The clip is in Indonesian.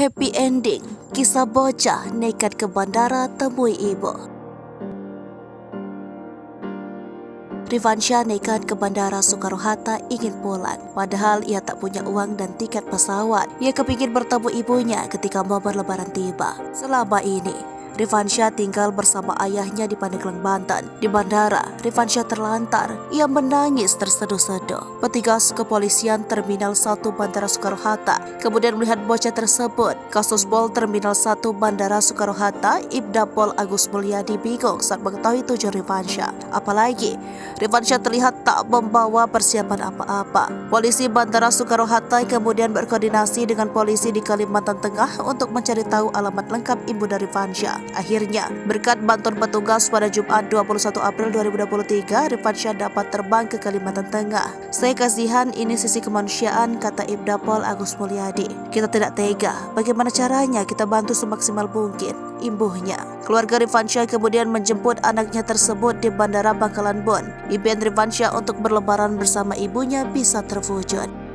Happy ending, kisah bocah nekat ke bandara temui ibu. Rifansya nekat ke bandara Soekarno-Hatta ingin pulang, padahal ia tak punya uang dan tiket pesawat. Ia kepingin bertemu ibunya ketika momen lebaran tiba. Selama ini, Rifansya tinggal bersama ayahnya di Pandeglang, Banten. Di bandara, Rifansya terlantar. Ia menangis terseduh-seduh. Petugas kepolisian Terminal 1 Bandara Soekarno-Hatta kemudian melihat bocah tersebut. Kasus Pol Terminal 1 Bandara Soekarno-Hatta, Ibda Pol Agus Mulyadi bingung saat mengetahui tujuan Rifansya. Apalagi, Rifansya terlihat tak membawa persiapan apa-apa. Polisi Bandara Soekarno-Hatta kemudian berkoordinasi dengan polisi di Kalimantan Tengah untuk mencari tahu alamat lengkap ibunda Rifansya. Akhirnya, berkat bantuan petugas pada Jumat 21 April 2023, Rifansya dapat terbang ke Kalimantan Tengah. Saya kasihan, ini sisi kemanusiaan, kata Ibda Pol Agus Mulyadi. Kita tidak tega, bagaimana caranya kita bantu semaksimal mungkin, imbuhnya. Keluarga Rifansya kemudian menjemput anaknya tersebut di Bandara Bangkalan Bon. Impian Rifansya untuk berlebaran bersama ibunya bisa terwujud.